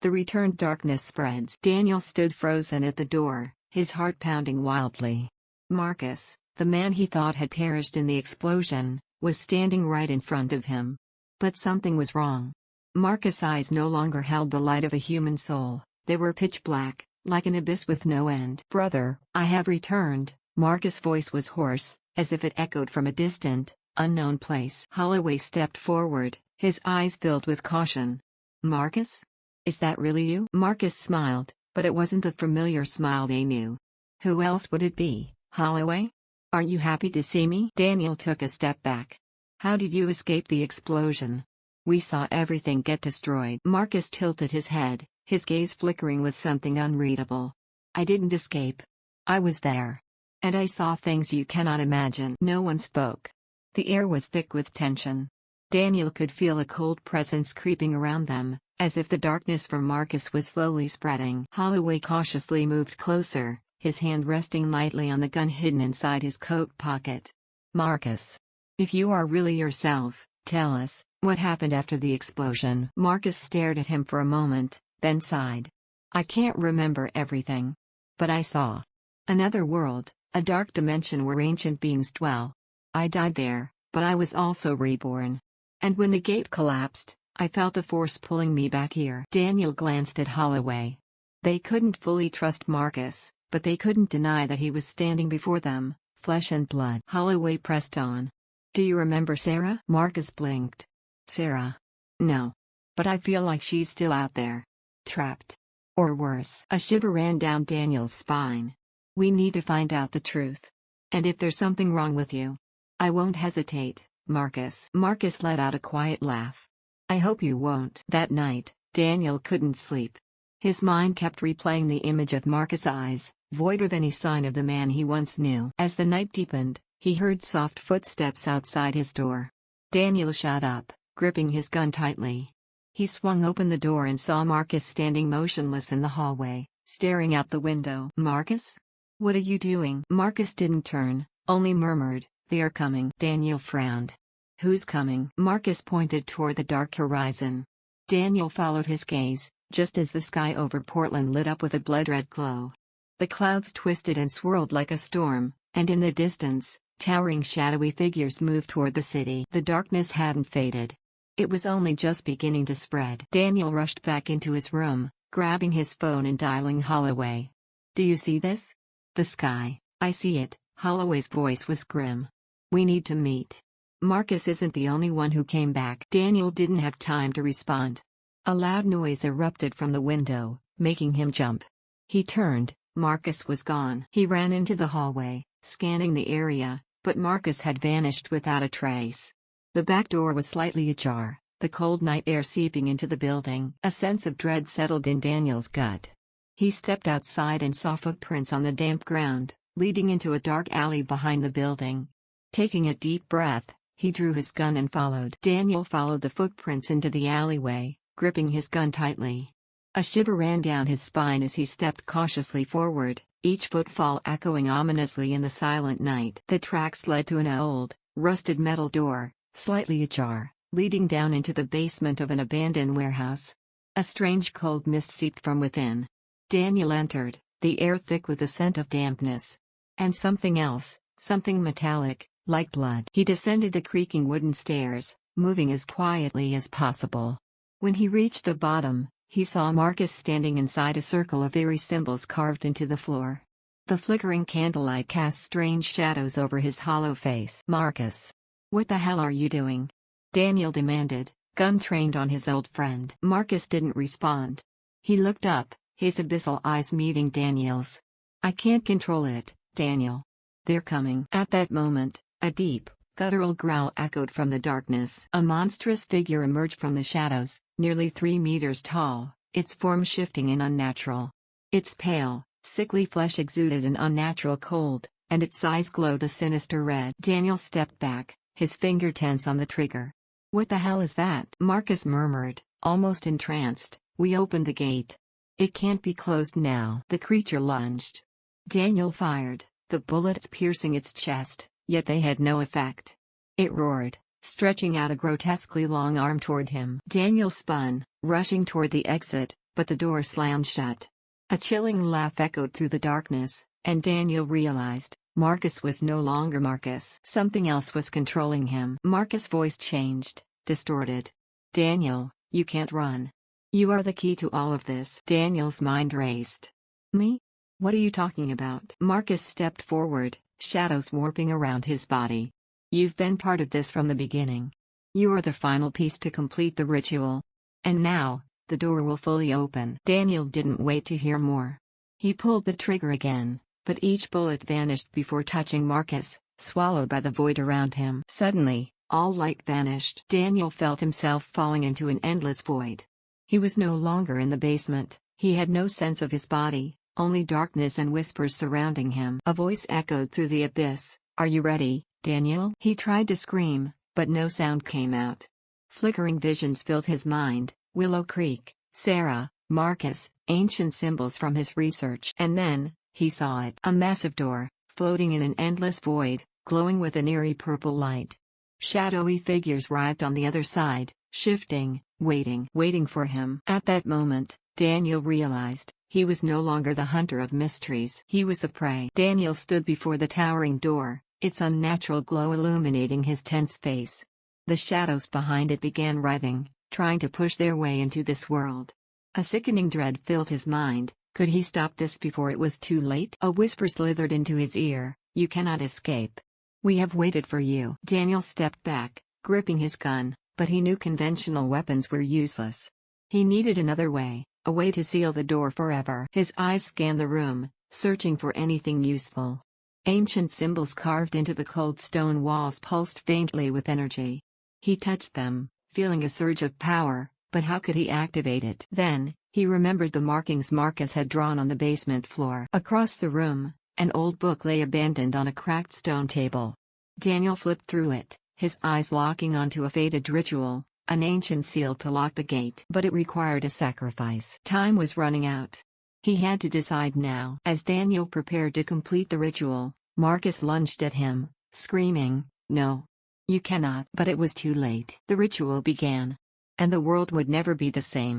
The returned darkness spreads. Daniel stood frozen at the door, his heart pounding wildly. Marcus, the man he thought had perished in the explosion, was standing right in front of him. But something was wrong. Marcus' eyes no longer held the light of a human soul, they were pitch black, like an abyss with no end. "Brother, I have returned." Marcus' voice was hoarse, as if it echoed from a distant, unknown place. Holloway stepped forward, his eyes filled with caution. "Marcus? Is that really you?" Marcus smiled, but it wasn't the familiar smile they knew. "Who else would it be, Holloway? Aren't you happy to see me?" Daniel took a step back. "How did you escape the explosion? We saw everything get destroyed." Marcus tilted his head, his gaze flickering with something unreadable. "I didn't escape. I was there. And I saw things you cannot imagine." No one spoke. The air was thick with tension. Daniel could feel a cold presence creeping around them, as if the darkness from Marcus was slowly spreading. Holloway cautiously moved closer, his hand resting lightly on the gun hidden inside his coat pocket. "Marcus, if you are really yourself, tell us, what happened after the explosion?" Marcus stared at him for a moment, then sighed. "I can't remember everything. But I saw another world, a dark dimension where ancient beings dwell. I died there, but I was also reborn. And when the gate collapsed, I felt a force pulling me back here." Daniel glanced at Holloway. They couldn't fully trust Marcus, but they couldn't deny that he was standing before them, flesh and blood. Holloway pressed on. "Do you remember Sarah?" Marcus blinked. "Sarah? No. But I feel like she's still out there. Trapped. Or worse." A shiver ran down Daniel's spine. "We need to find out the truth. And if there's something wrong with you, I won't hesitate, Marcus." Marcus let out a quiet laugh. "I hope you won't." That night, Daniel couldn't sleep. His mind kept replaying the image of Marcus' eyes, void of any sign of the man he once knew. As the night deepened, he heard soft footsteps outside his door. Daniel shot up, gripping his gun tightly. He swung open the door and saw Marcus standing motionless in the hallway, staring out the window. "Marcus? What are you doing?" Marcus didn't turn, only murmured, "They are coming." Daniel frowned. "Who's coming?" Marcus pointed toward the dark horizon. Daniel followed his gaze, just as the sky over Portland lit up with a blood-red glow. The clouds twisted and swirled like a storm, and in the distance, towering shadowy figures moved toward the city. The darkness hadn't faded. It was only just beginning to spread. Daniel rushed back into his room, grabbing his phone and dialing Holloway. "Do you see this? The sky." "I see it." Holloway's voice was grim. "We need to meet." Marcus isn't the only one who came back. Daniel didn't have time to respond. A loud noise erupted from the window, making him jump. He turned. Marcus was gone. He ran into the hallway, scanning the area, but Marcus had vanished without a trace. The back door was slightly ajar, the cold night air seeping into the building. A sense of dread settled in Daniel's gut. He stepped outside and saw footprints on the damp ground, leading into a dark alley behind the building. Taking a deep breath, he drew his gun and followed. Daniel followed the footprints into the alleyway, gripping his gun tightly. A shiver ran down his spine as he stepped cautiously forward, each footfall echoing ominously in the silent night. The tracks led to an old, rusted metal door, slightly ajar, leading down into the basement of an abandoned warehouse. A strange cold mist seeped from within. Daniel entered, the air thick with the scent of dampness. And something else, something metallic, like blood. He descended the creaking wooden stairs, moving as quietly as possible. When he reached the bottom, he saw Marcus standing inside a circle of eerie symbols carved into the floor. The flickering candlelight cast strange shadows over his hollow face. "Marcus, what the hell are you doing?" Daniel demanded, gun trained on his old friend. Marcus didn't respond. He looked up, his abyssal eyes meeting Daniel's. "I can't control it, Daniel. They're coming." At that moment, a deep, guttural growl echoed from the darkness. A monstrous figure emerged from the shadows, nearly 3 meters tall, its form shifting and unnatural. Its pale, sickly flesh exuded an unnatural cold, and its eyes glowed a sinister red. Daniel stepped back, his finger tense on the trigger. "What the hell is that?" Marcus murmured, almost entranced. "We opened the gate. It can't be closed now." The creature lunged. Daniel fired, the bullets piercing its chest, yet they had no effect. It roared, stretching out a grotesquely long arm toward him. Daniel spun, rushing toward the exit, but the door slammed shut. A chilling laugh echoed through the darkness, and Daniel realized Marcus was no longer Marcus. Something else was controlling him. Marcus' voice changed, distorted. "Daniel, you can't run. You are the key to all of this." Daniel's mind raced. "Me? What are you talking about?" Marcus stepped forward, shadows warping around his body. "You've been part of this from the beginning. You are the final piece to complete the ritual. And now, the door will fully open." Daniel didn't wait to hear more. He pulled the trigger again, but each bullet vanished before touching Marcus, swallowed by the void around him. Suddenly, all light vanished. Daniel felt himself falling into an endless void. He was no longer in the basement, he had no sense of his body, only darkness and whispers surrounding him. A voice echoed through the abyss. "Are you ready, Daniel?" He tried to scream, but no sound came out. Flickering visions filled his mind: Willow Creek, Sarah, Marcus, ancient symbols from his research. And then, he saw it. A massive door, floating in an endless void, glowing with an eerie purple light. Shadowy figures writhed on the other side, shifting, waiting for him. At that moment, Daniel realized, he was no longer the hunter of mysteries. He was the prey. Daniel stood before the towering door, its unnatural glow illuminating his tense face. The shadows behind it began writhing, trying to push their way into this world. A sickening dread filled his mind. Could he stop this before it was too late? A whisper slithered into his ear: "You cannot escape. We have waited for you." Daniel stepped back, gripping his gun, but he knew conventional weapons were useless. He needed another way, a way to seal the door forever. His eyes scanned the room, searching for anything useful. Ancient symbols carved into the cold stone walls pulsed faintly with energy. He touched them, feeling a surge of power, but how could he activate it? Then, he remembered the markings Marcus had drawn on the basement floor. Across the room, an old book lay abandoned on a cracked stone table. Daniel flipped through it, his eyes locking onto a faded ritual, an ancient seal to lock the gate. But it required a sacrifice. Time was running out. He had to decide now. As Daniel prepared to complete the ritual, Marcus lunged at him, screaming, "No! You cannot!" But it was too late. The ritual began. And the world would never be the same.